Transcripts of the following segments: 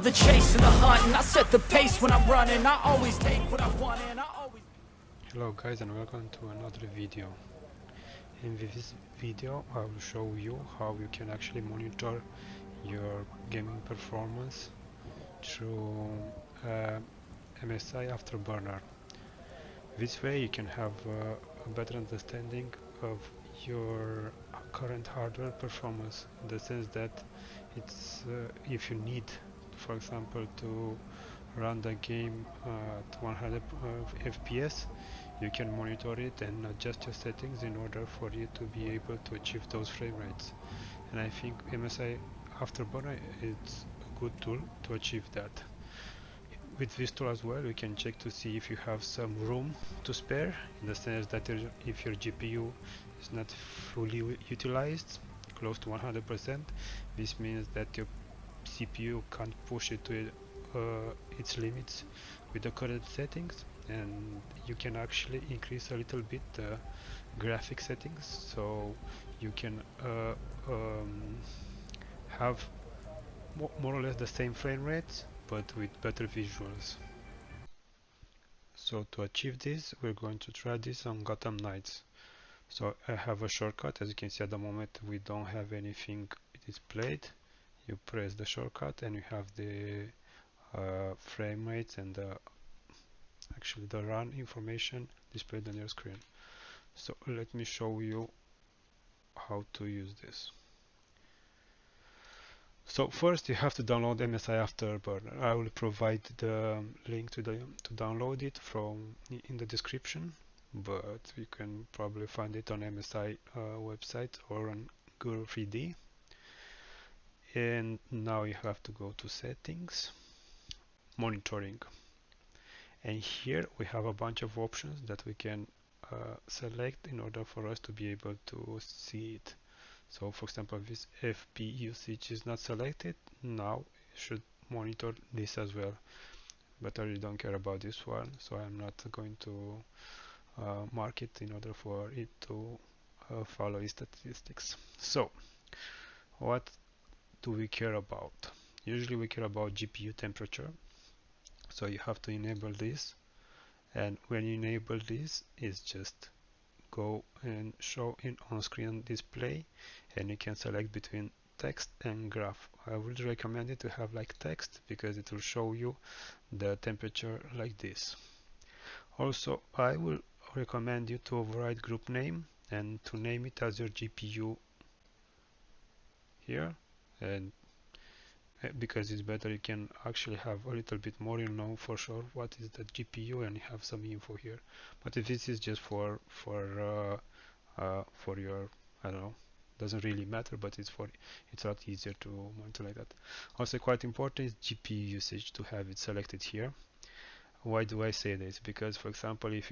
the chase and the hunt, and I set the pace when I'm running. I always take what I want and I always... Hello guys, and welcome to another video. In this video I will show you how you can actually monitor your gaming performance through MSI Afterburner. This way you can have a better understanding of your current hardware performance, in the sense that it's if you need, for example, to run the game at 100 FPS, you can monitor it and adjust your settings in order for you to be able to achieve those frame rates. And I think MSI Afterburner is a good tool to achieve that. With this tool as well, you can check to see if you have some room to spare, in the sense that if your GPU is not fully utilized, close to 100%, this means that your CPU can't push it to its limits with the current settings, and you can actually increase a little bit the graphic settings, so you can have more or less the same frame rates but with better visuals. So to achieve this, we're going to try this on Gotham Knights. So I have a shortcut. As you can see, at the moment we don't have anything displayed. You press the shortcut and you have the frame rates and actually the run information displayed on your screen. So let me show you how to use this. So first you have to download MSI Afterburner. I will provide the link to download it from in the description, but you can probably find it on MSI website or on Google 3D. And now you have to go to settings, monitoring, and here we have a bunch of options that we can select in order for us to be able to see it. So for example, this FP usage is not selected. Now you should monitor this as well, but I really don't care about this one, so I'm not going to mark it in order for it to follow its statistics. So what do we care about? Usually we care about GPU temperature, so you have to enable this, and when you enable this, it's just go and show in on-screen display, and you can select between text and graph. I would recommend it to have like text, because it will show you the temperature like this. Also, I will recommend you to override group name and to name it as your GPU here, and because it's better, you can actually have a little bit more, you know for sure what is the GPU, and you have some info here. But if this is just for your, I don't know, doesn't really matter, but it's a lot easier to monitor like that. Also quite important is GPU usage, to have it selected here. Why do I say this? Because for example, if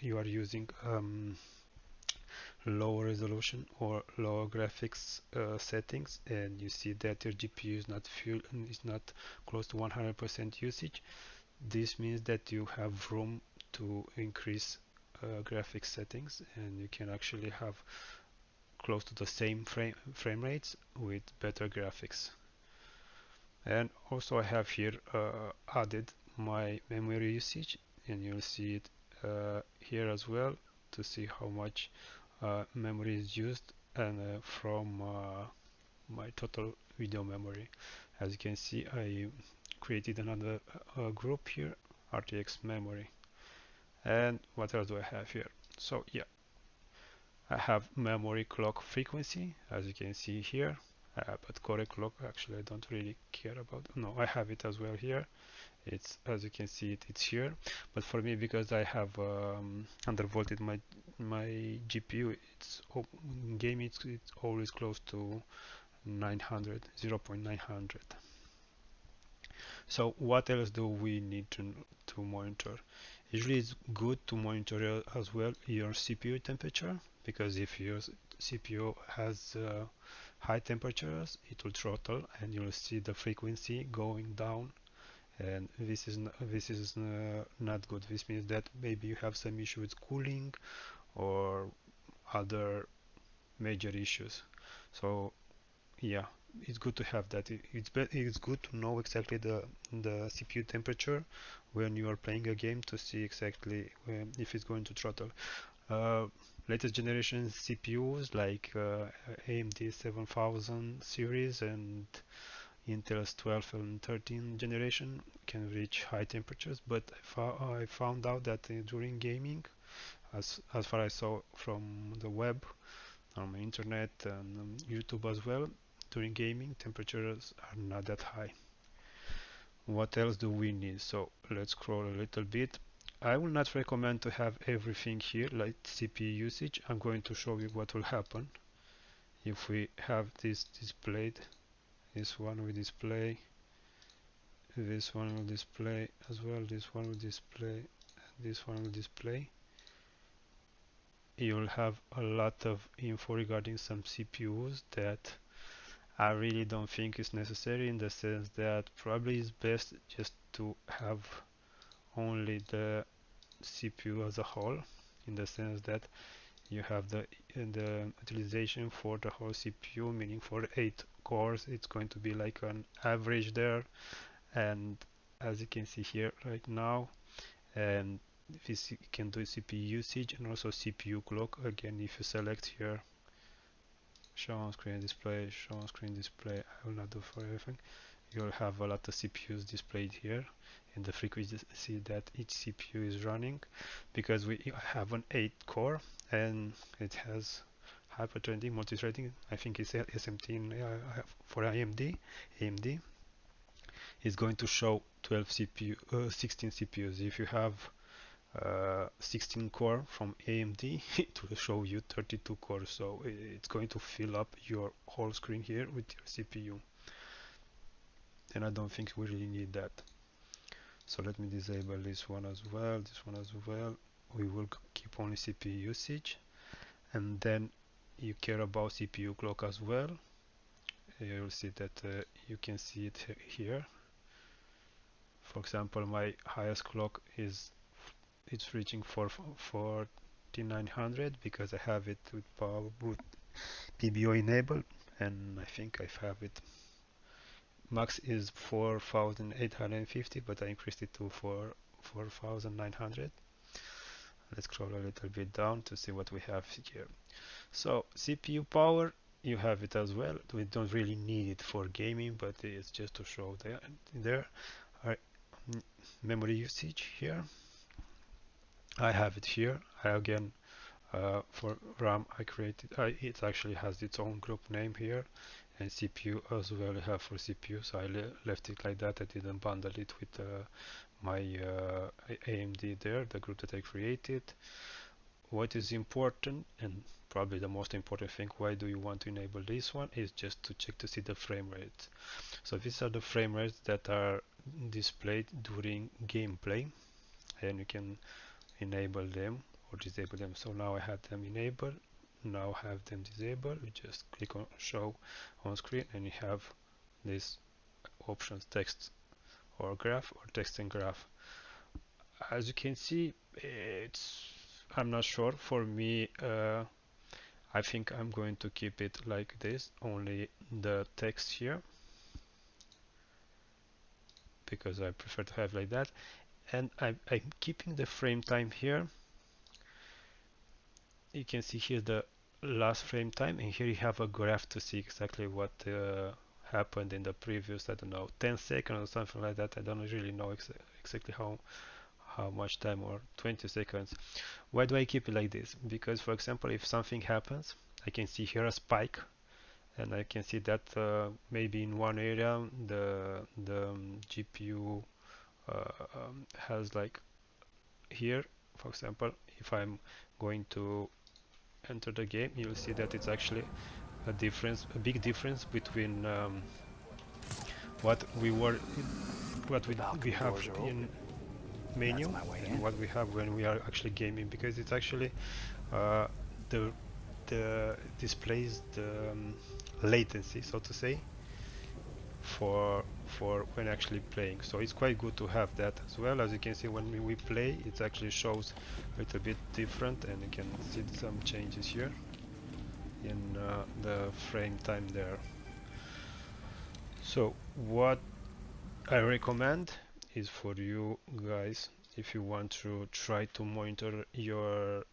you are using lower resolution or lower graphics settings, and you see that your GPU is not full and is not close to 100% usage, this means that you have room to increase graphics settings, and you can actually have close to the same frame rates with better graphics. And also I have here added my memory usage, and you'll see it here as well, to see how much memory is used, and from my total video memory. As you can see, I created another group here, RTX memory. And what else do I have here? So yeah, I have memory clock frequency, as you can see here, but correct clock actually I don't really care about. No, I have it as well here. It's, as you can see, it's here, but for me, because I have undervolted my GPU, it's game it's always close to 900, 0.900. So what else do we need to monitor? Usually it's good to monitor as well your CPU temperature, because if your CPU has high temperatures, it will throttle and you'll see the frequency going down, and this is not good. This means that maybe you have some issue with cooling or other major issues. So yeah, it's good to have that. It's good to know exactly the CPU temperature when you are playing a game to see exactly if it's going to throttle. Uh, Latest generation CPUs like AMD 7000 series and Intel's 12 and 13 generation can reach high temperatures, but I found out that during gaming, as far as I saw from the web, on the internet and YouTube as well, during gaming temperatures are not that high. What else do we need? So let's scroll a little bit. I will not recommend to have everything here like CPU usage. I'm going to show you what will happen if we have this displayed. This one will display, this one will display as well, this one will display, and this one will display. You'll have a lot of info regarding some CPUs that I really don't think is necessary, in the sense that probably it's best just to have only the CPU as a whole, in the sense that you have the utilization for the whole CPU, meaning for 8 cores it's going to be like an average there. And as you can see here right now, and this can do CPU usage and also CPU clock. Again, if you select here show on screen display, show on screen display, I will not do for everything. You'll have a lot of CPUs displayed here and the frequency that each CPU is running, because we have an 8 core and it has hyper-threading, multi-threading. I think it's SMT for AMD. AMD is going to show 12 CPU, 16 CPUs. If you have 16 core from AMD, it will show you 32 cores, so it's going to fill up your whole screen here with your CPU, and I don't think we really need that. So let me disable this one as well, this one as well. We will keep only CPU usage, and then you care about CPU clock as well. You'll see that you can see it here. For example, my highest clock is it's reaching for 4900 because I have it with PBO enabled, and I think I have it. Max is 4850, but I increased it to 4900. Let's scroll a little bit down to see what we have here. So CPU power, you have it as well. We don't really need it for gaming, but it's just to show there. Memory usage here, I have it here. Again, for RAM, I created. It actually has its own group name here, and CPU as well. I have for CPU, so I left it like that. I didn't bundle it with my AMD there, the group that I created. What is important, and probably the most important thing, why do you want to enable this one, is just to check to see the frame rates. So these are the frame rates that are displayed during gameplay, and you can enable them or disable them. So now I have them enabled, now have them disabled. You just click on show on screen and you have these options, text or graph, or text and graph. As you can see, I'm not sure. For me, I think I'm going to keep it like this, only the text here, because I prefer to have like that. And I'm keeping the frame time here. You can see here the last frame time, and here you have a graph to see exactly what happened in the previous, I don't know, 10 seconds or something like that. I don't really know exactly how much time, or 20 seconds. Why do I keep it like this? Because, for example, if something happens, I can see here a spike, and I can see that maybe in one area the GPU has, like here, for example, if I'm going to enter the game, you'll see that it's actually a big difference between what we have in menu and what we have when we are actually gaming, because it's actually the displays the latency, so to say, for when actually playing. So it's quite good to have that as well. As you can see, when we play, it actually shows a little bit different, and you can see some changes here in the frame time there. So what I recommend is for you guys, if you want to try to monitor your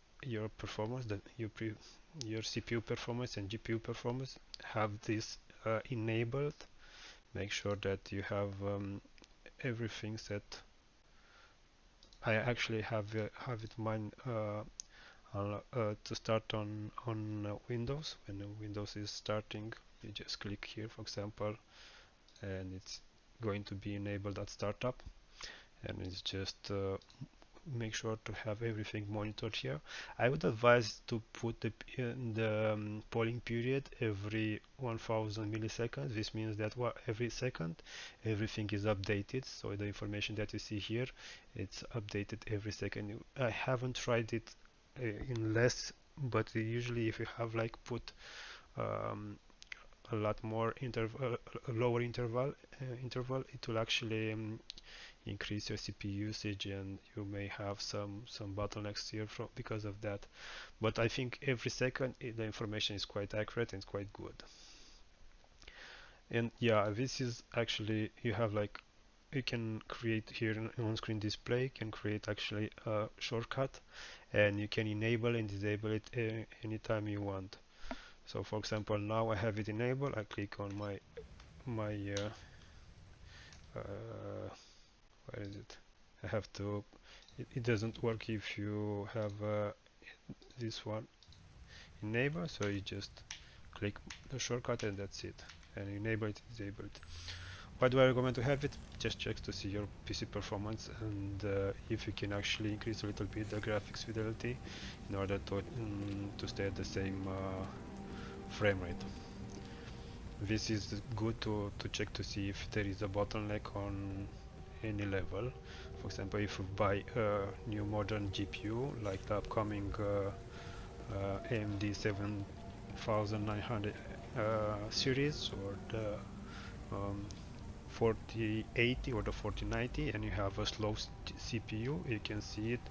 performance, your CPU performance and GPU performance, have this enabled. Make sure that you have everything set. I actually have it mine to start on Windows. When Windows is starting, you just click here, for example, and it's going to be enabled at startup, and it's just make sure to have everything monitored here. I would advise to put the polling period every 1000 milliseconds. This means that every second everything is updated, so the information that you see here, it's updated every second. I haven't tried it in less, but usually if you have like put um, a lot more a lower interval, it will actually increase your CPU usage, and you may have some bottlenecks here because of that. But I think every second the information is quite accurate and quite good. And yeah, this is actually, you have like, you can create here an on-screen display, you can create actually a shortcut, and you can enable and disable it anytime you want. So for example, now I have it enabled. I click on my where is it? I have to, it doesn't work if you have this one enable, so you just click the shortcut and that's it, and enable it, disable it. Why do I recommend to have it? Just check to see your PC performance, and if you can actually increase a little bit the graphics fidelity in order to stay at the same frame rate. This is good to check to see if there is a bottleneck on any level. For example, if you buy a new modern GPU like the upcoming AMD 7900 series, or the 4080 or the 4090, and you have a slow CPU, you can see it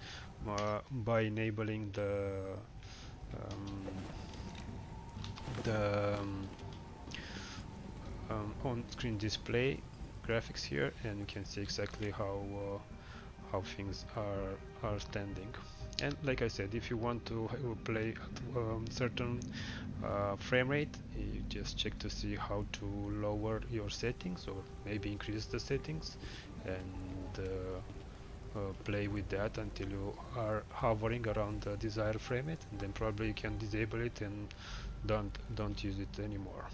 by enabling the on-screen display graphics here, and you can see exactly how things are standing. And like I said, if you want to play at certain frame rate, you just check to see how to lower your settings, or maybe increase the settings, and play with that until you are hovering around the desired frame rate, and then probably you can disable it and don't use it anymore.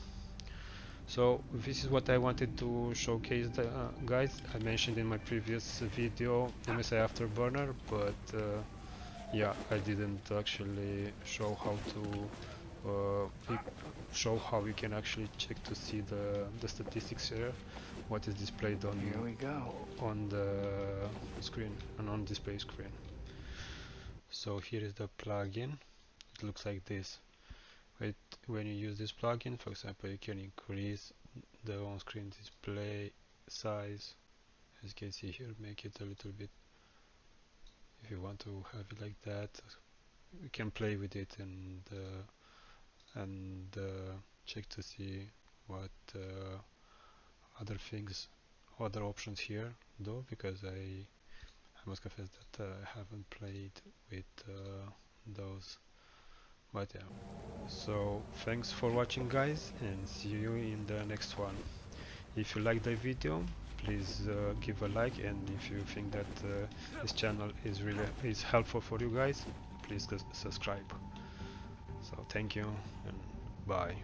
So this is what I wanted to showcase, guys. I mentioned in my previous video MSI Afterburner, but yeah, I didn't actually show how to show how you can actually check to see the statistics here, what is displayed on Here we go. on the screen and on display screen. So here is the plugin. It looks like this. When you use this plugin, for example, you can increase the on-screen display size, as you can see here, make it a little bit, if you want to have it like that. You can play with it and check to see what other options here do, because I must confess that I haven't played with those. But yeah, so thanks for watching, guys, and see you in the next one. If you like the video, please give a like, and if you think that this channel is helpful for you guys, please subscribe. So thank you and bye.